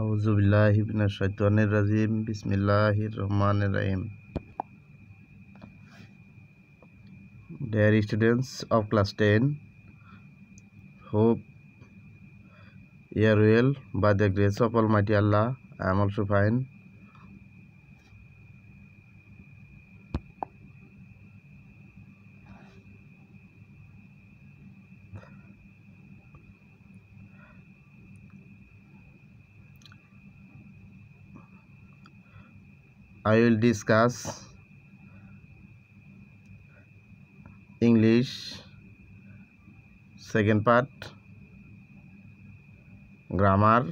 আউযুবিল্লাহি মিনাশ শাইতানির রাজিম বিসমিল্লাহির রহমানির রহিম Dear students of class 10, hope you are well. By the grace of Almighty Allah, I am also fine. I will discuss English second part, grammar,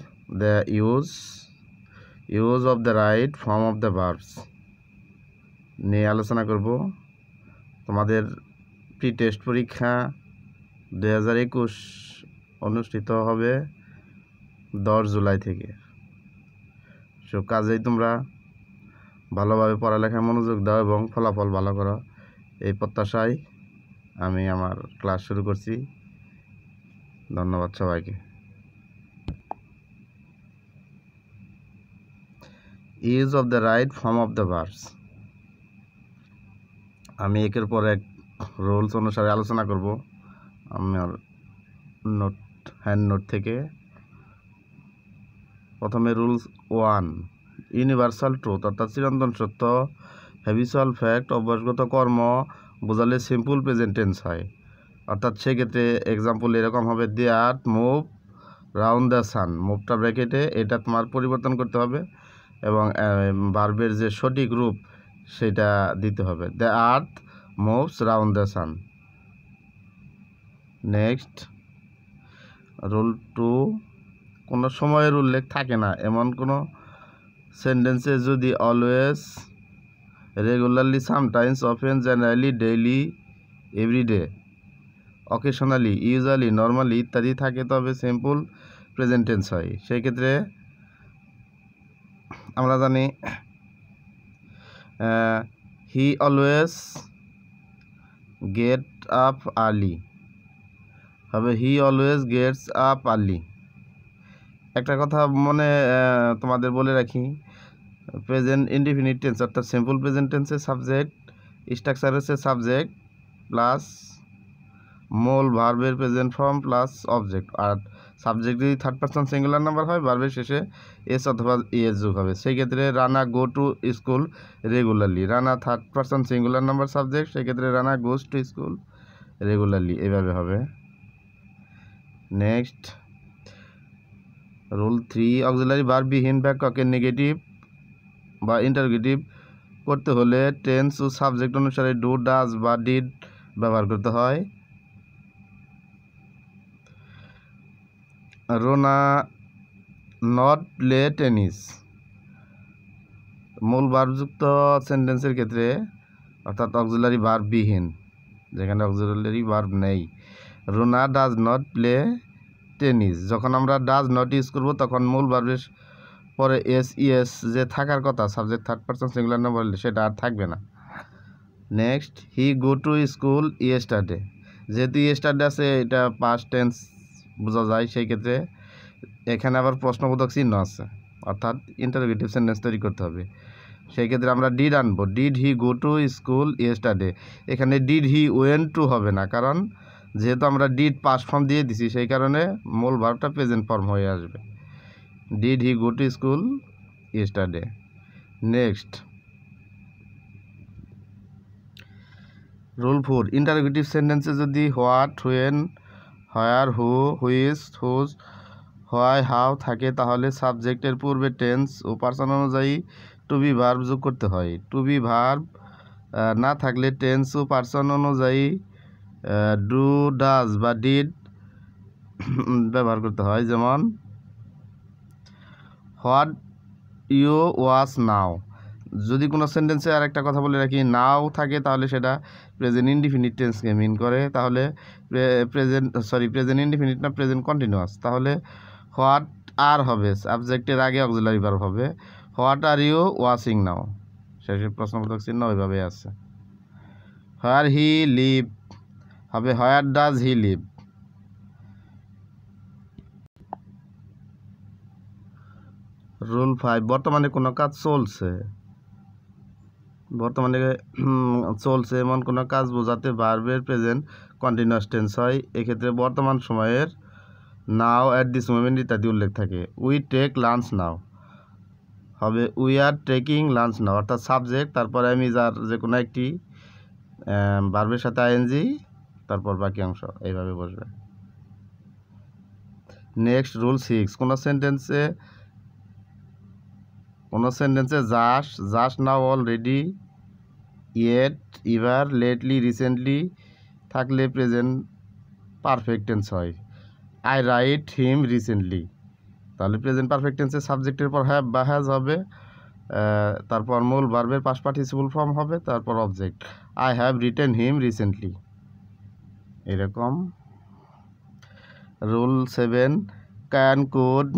the use of the right form of the verbs নিয়ে আলোচনা করব। তোমাদের pre test পরীক্ষা 2021 অনুষ্ঠিত হবে 10 জুলাই থেকে। So কাজেই তোমরা ভালোভাবে পড়ালেখায় মনোযোগ দাও এবং ফলাফল ভালো করো, এই প্রত্যাশায় আমি আমার ক্লাস শুরু করছি। ধন্যবাদ সবাইকে। Use of the right form of the verbs. আমি একের পর এক রুলস অনুসারে আলোচনা করব আমার হ্যান্ড নোট থেকে। প্রথমে রুলস 1, ইউনিভার্সাল ট্রুথ অর্থাৎ চিরন্তন সত্য। হ্যাবিচুয়াল ফ্যাক্ট অভ্যাসগত কর্ম বোঝালে সিম্পল প্রেজেন্ট টেন্স হয়, অর্থাৎ সেক্ষেত্রে এক্সাম্পল এরকম হবে, দে আর্থ মুভ রাউন্ড দ্য সান। মুভটা ব্র্যাকেটে, এটা তোমার পরিবর্তন করতে হবে এবং ভার্বের যে সঠিক রূপ সেটা দিতে হবে, the earth moves round the sun. Next rule 2, কোনো সময়ের উল্লেখ থাকে না এমন কোনো সেন্টেন্সে যদি always, regularly, sometimes, often, generally, daily, everyday, occasionally, usually, normally ইত্যাদি থাকে তবে সিম্পল প্রেজেন্ট টেন্স হয়। সেই ক্ষেত্রে আমরা জানি he always get up early হবে he always gets up early. একটা কথা মনে তোমাদের বলে রাখি, প্রেজেন্ট ইনডিফিনিট টেন্স অর্থাৎ সিম্পল প্রেজেন্ট টেন্সের সাবজেক্ট স্ট্রাকচার হচ্ছে সাবজেক্ট প্লাস মূল ভার্বের প্রেজেন্ট ফর্ম প্লাস অবজেক্ট, আর সাবজেক্ট যদি থার্ড পারসন সিঙ্গুলার নাম্বার হয় ভার্বের শেষে এস অথবা ইএস যোগ হবে। সেই ক্ষেত্রে Rana go to school regularly, Rana third person singular number subject, সেক্ষেত্রে Rana goes to school regularly, এভাবে হবে। নেক্সট রুল 3, অক্সিলারি ভার্ববিহীন বাক্যকে নেগেটিভ বা ইন্টারোগেটিভ করতে হলে টেন্স ও সাবজেক্ট অনুসারে ডু, ডাজ বা ডিড ব্যবহার করতে হয়। রোনা নট প্লে টেনিস, মূল ভার্বযুক্ত সেন্টেন্সের ক্ষেত্রে অর্থাৎ অক্সিলারি ভার্ববিহীন, যেখানে অক্সিলারি ভার্ব নেই। রোনা ডাজ নট প্লে টেনিস, যখন আমরা ডাজ নট ইউজ করব তখন মূল ভার্বের পরে এস ইএস যে থাকার কথা সাবজেক্ট থার্ড পারসন সিঙ্গুলার না বললে সেটা আর থাকবে না। Next he go to school yesterday, যেহেতু ইয়েস্টারডে আছে এটা পাস্ট টেন্স বোঝা যায়, সেই ক্ষেত্রে এখানে আবার প্রশ্নবোধক চিহ্ন আছে অর্থাৎ ইন্টারোগেটিভ সেন্টেন্স তৈরি করতে হবে। সেই ক্ষেত্রে আমরা ডিড আনবো, did he go to school yesterday. এখানে ডিড হি ওয়েন্ট টু হবে না, কারণ যেহেতু আমরা ডিড পাস্ট ফর্ম দিয়ে দিছি সেই কারণে মূল ভার্বটা প্রেজেন্ট ফর্ম হয়ে আসবে। Did he go to school yesterday. Next rule 4, interrogative সেন্টেন্সে যদি what, when, where, who, which, whose, why, how থাকে তাহলে সাবজেক্টের পূর্বে টেন্স ও পার্সন অনুযায়ী টু বি ভার্ব যোগ করতে হয়। টু বি ভার্ব না থাকলে টেন্স ও পার্সন অনুযায়ী ডু, ডাজ বা ডিড ব্যবহার করতে হয়। যেমন হোয়াট ইউ ওয়াচ নাও। যদি কোনো সেন্টেন্সে আর একটা কথা বলে রাখি নাও থাকে তাহলে সেটা প্রেজেন্ট ইনডিফিনিট টেন্সকে মিন করে, তাহলে প্রেজেন্ট ইনডিফিনিট না প্রেজেন্ট কন্টিনিউয়াস। তাহলে হোয়াট আর হবে সাবজেক্টের আগে অক্সিলারি ভার্ব হবে, what are you watching now, শেষে প্রশ্নবোধক চিহ্ন ওইভাবে আছে। হোয়ার হি লিভ হবে where does he live. Rule 5, বর্তমানে কোনো কাজ চলছে। বর্তমানে চলছে এমন কোনো কাজ বোঝাতে ভার্বের প্রেজেন্ট কন্টিনিউয়াস টেন্স হয়। এক্ষেত্রে বর্তমান সময়ের নাও, অ্যাট দিস মোমেন্ট ইত্যাদি উল্লেখ থাকে। উই টেক লাঞ্চ নাও হবে উই আর টেকিং লাঞ্চ নাও, অর্থাৎ সাবজেক্ট, তারপরে আমি যার যে কোনো একটি ভার্বের সাথে আইএনজি, তারপর বাকি অংশ এইভাবে বসবে। নেক্সট রুল 6, কোনো সেন্টেন্সে জাস্ট নাও, অলরেডি, ইয়েট, ইভার, লেটলি, রিসেন্টলি থাকলে প্রেজেন্ট পারফেক্ট টেন্স হয়। আই রাইট হিম রিসেন্টলি, তাহলে প্রেজেন্ট পারফেক্ট টেন্সের সাবজেক্টের পর হ্যাভ বা হ্যাজ হবে, তারপর মূল ভার্বের পাস্ট পার্টিসিপল ফর্ম হবে, তারপর object. I have written him recently, এরকম। Rule 7, can, could,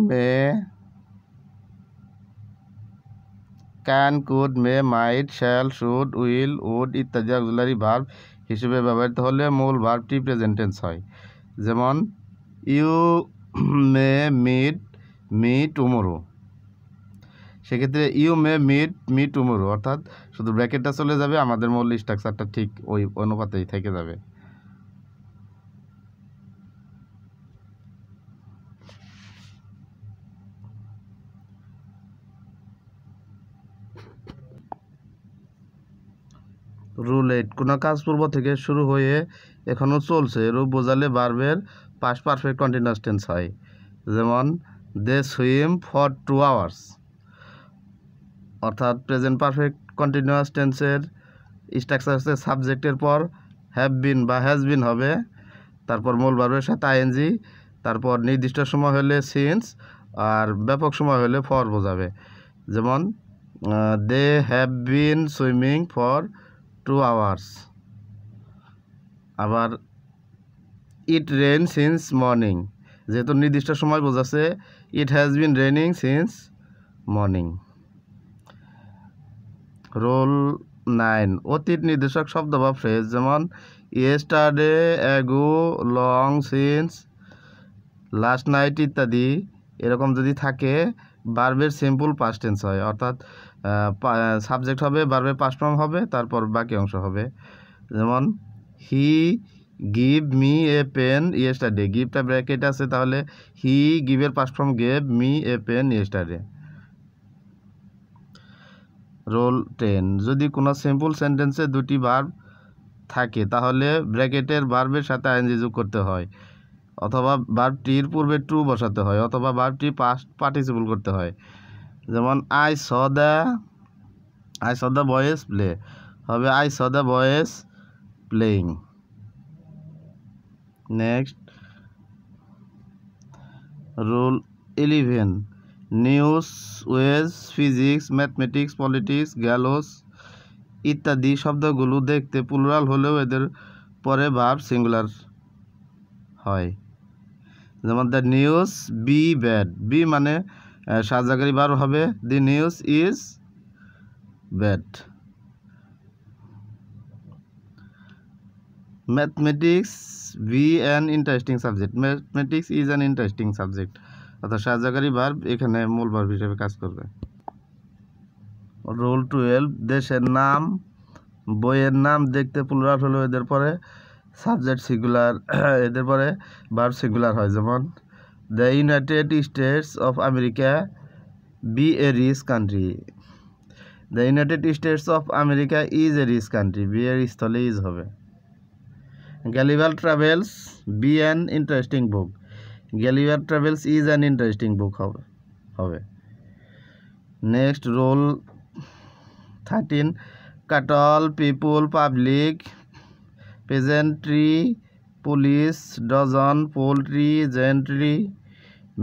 may, might, shall, should, will, would ইত্যাদি অক্সিলারি ভার্ব হিসেবে ব্যবহৃত হলে মূল ভার্বটি প্রেজেন্ট টেন্স হয়। যেমন you may meet me tomorrow, সেক্ষেত্রে you may meet me tomorrow, অর্থাৎ শুধু ব্র্যাকেটটা চলে যাবে, আমাদের মূল স্ট্রাকচারটা ঠিক ওই অনুপাতেই থেকে যাবে। রুল 8, কোনো কাজ পূর্ব থেকে শুরু হয়ে এখনও চলছে এরূপ বোঝালে ভার্বের পাস্ট পারফেক্ট কন্টিনিউয়াস টেন্স হয়। যেমন দে সুইম ফর 2 hours, অর্থাৎ প্রেজেন্ট পারফেক্ট কন্টিনিউয়াস টেন্সের স্ট্রাকচার হচ্ছে সাবজেক্টের পর হ্যাভ বিন বা হ্যাজ বিন হবে, তারপর মূল ভার্বের সাথে আইএনজি, তারপর নির্দিষ্ট সময় হলে সিন্স, আর ব্যাপক সময় হলে ফর বোঝাবে। যেমন they have been swimming for 2 hours। আবার ইট রেন সিন্স মর্নিং, যেহেতু নির্দিষ্ট সময় বোঝাচ্ছে, it has been raining since morning. Rule 9, অতীত নির্দেশক শব্দ বা ফ্রেজ, যেমন yesterday, ago, long since, last night ইত্যাদি এরকম যদি থাকে ভার্বের সিম্পল পাস্ট টেন্স হয়, অর্থাৎ সাবজেক্ট হবে, ভার্বের পাস্ট ফর্ম হবে, তারপর বাকি অংশ হবে। যেমন he give me a pen yesterday, গিভটা ব্র্যাকেট আছে, তাহলে হি গিভের past form gave me a pen yesterday. Rule 10, যদি কোনো সিম্পল সেন্টেন্সে দুটি ভার্ব থাকে তাহলে ব্র্যাকেটের ভার্বের সাথে আইএনজি যোগ করতে হয়, অথবা ভার্বটির পূর্বে টু বসাতে হয়, অথবা ভার্বটি পাস্ট পার্টিসিপল করতে হয়। যেমন I saw the boys play হবে I saw the boys playing. Next rule 11, news, wages, physics, mathematics, politics, gallows ইত্যাদি শব্দগুলো দেখতে প্লুরাল হলেও এদের পরে ভার্ব সিঙ্গুলার হয়। যেমন the news be bad, be মানে সাহায্যকারী ভার্ব হবে, the news is bad. Mathematics be an interesting subject, mathematics is an interesting subject, অর্থাৎ সাহায্যকারী ভার্ব এখানে মূল ভার্ব হিসেবে কাজ করবে। রুল 12, দেশের নাম, বইয়ের নাম দেখতে প্লুরাল হলেও এদের পরে সাবজেক্ট সিঙ্গুলার, এদের পরে ভার্ব সিঙ্গুলার হয়। যেমন the United States of America be a rich country, the United States of America is a rich country, be এর স্থলে ইজ হবে। Gulliver travels be an interesting book, Gulliver travels is an interesting book হবে। Next rule 13, cattle, people, public, peasantry, police, dozen, poultry, gentry,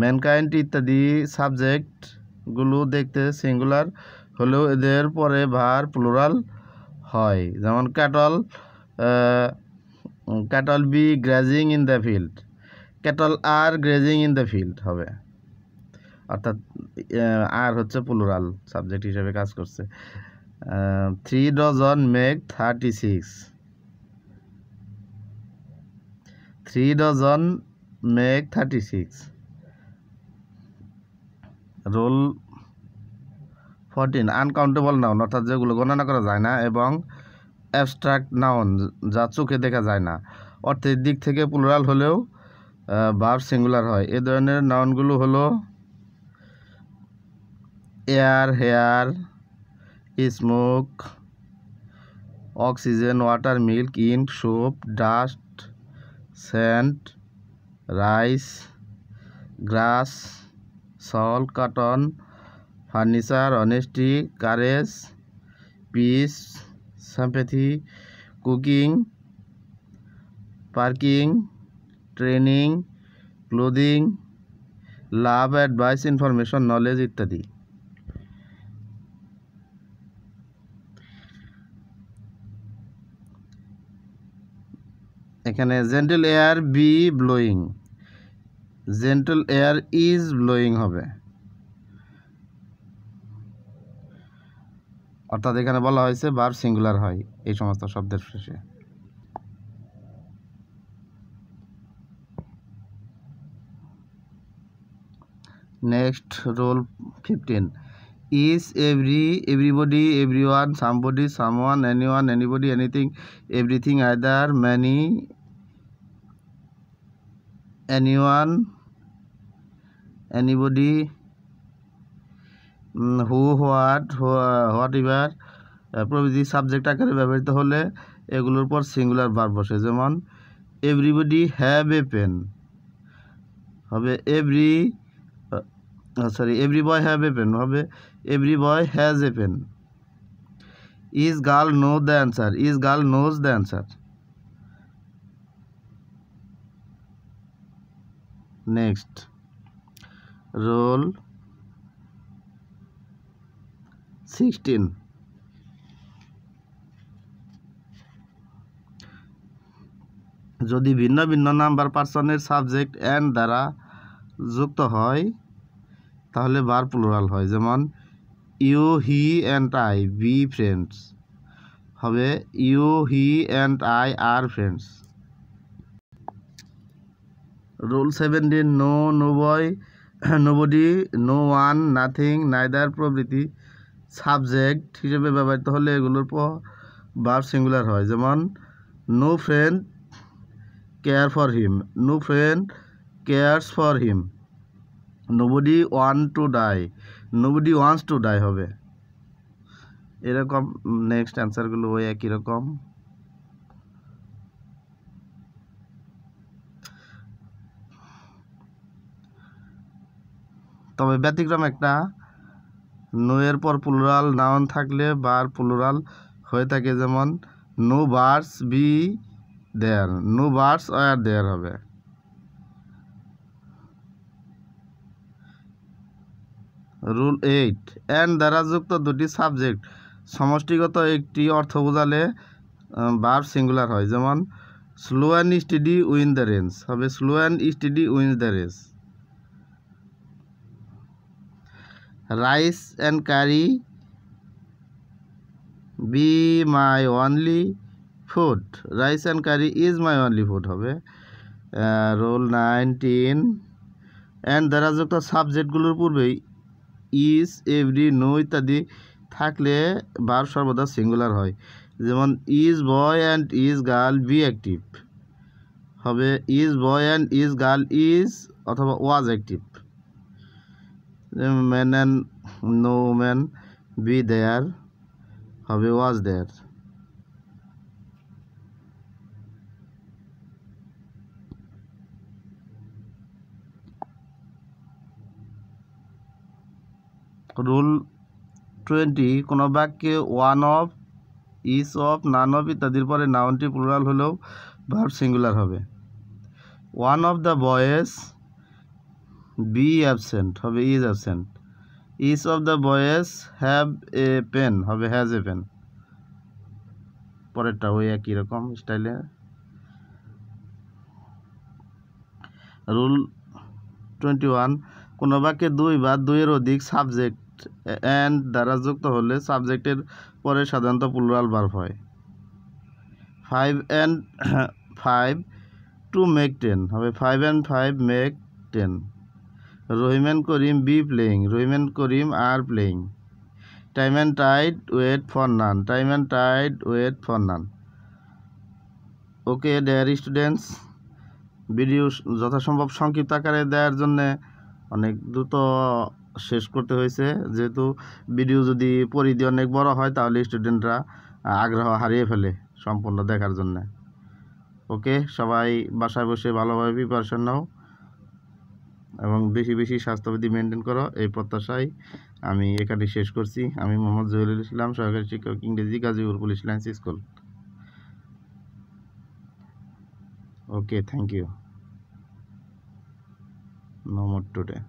mankind ইত্যাদি সাবজেক্টগুলো দেখতে singular হলেও এদের পরে ভার্ব প্লুরাল হয়। যেমন cattle be grazing in the field, cattle are grazing in the field হবে, অর্থাৎ আর হচ্ছে প্লুরাল সাবজেক্ট হিসেবে কাজ করছে। 3 dozen make 36, 3 dozen make 36। Rule 14 uncountable noun অর্থাৎ যেগুলো গণনা করা যায় না এবং অ্যাবস্ট্রাক্ট নাউন যা চোখে দেখা যায় না, অর্থের দিক থেকে প্লুরাল হলেও ভার্ব সিঙ্গুলার হয়। এ ধরনের নাউনগুলো হলো air, hair, smoke, oxygen, water, milk, ink, soap, dust, sand, rice, grass, salt, cotton, furniture, honesty, courage, peace, sympathy, cooking, parking, training, clothing, love, advice, information, knowledge ইত্যাদি। এখানে gentle air be blowing, gentle air is blowing হবে, অর্থাৎ এখানে বলা হয়েছে verb singular হয় এই সমস্ত শব্দের শেষে। Next rule 15, each, every, everybody, everyone, somebody, someone, anyone, anybody, anything, everything, either, many, anyone, anybody, who, whatever প্রভৃতি সাবজেক্ট আকারে ব্যবহৃত হলে এগুলোর পর সিঙ্গুলার ভার্ব বসে। যেমন এভরিবডি হ্যাভ এ পেন হবে every boy have a pen হবে every boy has a pen. Each girl know the answer, each girl knows the answer. Next rule 16, যদি ভিন্ন ভিন্ন নাম্বার পার্সনের সাবজেক্ট অ্যান্ড দ্বারা যুক্ত হয় তাহলে ভার্ব প্লুরাল হয়। যেমন you, he and I be friends হবে you, he and I are friends. Rule 17, no, no boy, nobody, no one, nothing, neither প্রভৃতি সাবজেক্ট হিসেবে ব্যবহৃত হলে এগুলোর পর ভার্ব সিঙ্গুলার হয়। যেমন no friend care for him, no friend cares for him, nobody want to die, nobody wants to die হবে এরকম। নেক্সট অ্যান্সারগুলো ওই একই রকম। তবে ব্যতিক্রম একটা, নো এর পর প্লুরাল নাউন থাকলে ভার্ব প্লুরাল হয়ে থাকে। যেমন no birds be there, no birds were there হবে। রুল 8, অ্যান্ড দ্বারা যুক্ত দুটি সাবজেক্ট সমষ্টিগত একটি অর্থ বোঝালে ভার্ব সিঙ্গুলার হয়। যেমন slow and steady win the race হবে slow and steady wins the race. Rice and curry be my only food, rice and curry is my only food হবে। রোল 19, অ্যান্ড দ্বারা যুক্ত সাবজেক্টগুলোর পূর্বেই ইজ, এভরি, নো ইত্যাদি থাকলে verb সর্বদা singular হয়। যেমন each boy and each girl be active হবে each boy and each girl is অথবা was active. Man and no man be there হবে ওয়াজ দেয়ার। রুল 20, কোনো বাক্যে one of, each of, none of ইত্যাদির পরে নাউনটি প্লুরাল হলেও verb singular হবে। One of the boys be absent হবে is absent. Each of the boys have a pen হবে হ্যাজ এ পেন। পরেরটা ওই একই রকম স্টাইলে। রুল 21, কোনো বাক্যে দুই বা দুইয়ের অধিক সাবজেক্ট অ্যান্ড দ্বারা যুক্ত হলে সাবজেক্টের পরে সাধারণত প্লুরাল ভার্ব হয়। 5 and 5 টু মেক 10 হবে 5 and 5 make 10। Rahim and Karim be playing, Rahim and Karim are playing. Time and tide wait for none, time and tide wait for none. Okay dear students, video যথাসম্ভব সংক্ষিপ্ত আকারে দেওয়ার জন্যে অনেক দ্রুত শেষ করতে হয়েছে, যেহেতু ভিডিও যদি পরিধি অনেক বড় হয় তাহলে স্টুডেন্টরা আগ্রহ হারিয়ে ফেলে সম্পূর্ণ দেখার জন্য। ওকে, সবাই বাসায় বসে ভালোভাবে প্রিপারেশন নাও এবং বেশি বেশি স্বাস্থ্যবিধি মেনটেন করো, এই প্রত্যাশায় আমি এখানে শেষ করছি। আমি মোহাম্মদ জহিরুল ইসলাম, সহকারী শিক্ষক ইংরেজি, Gazipur police lines school. Okay, thank you. No more today.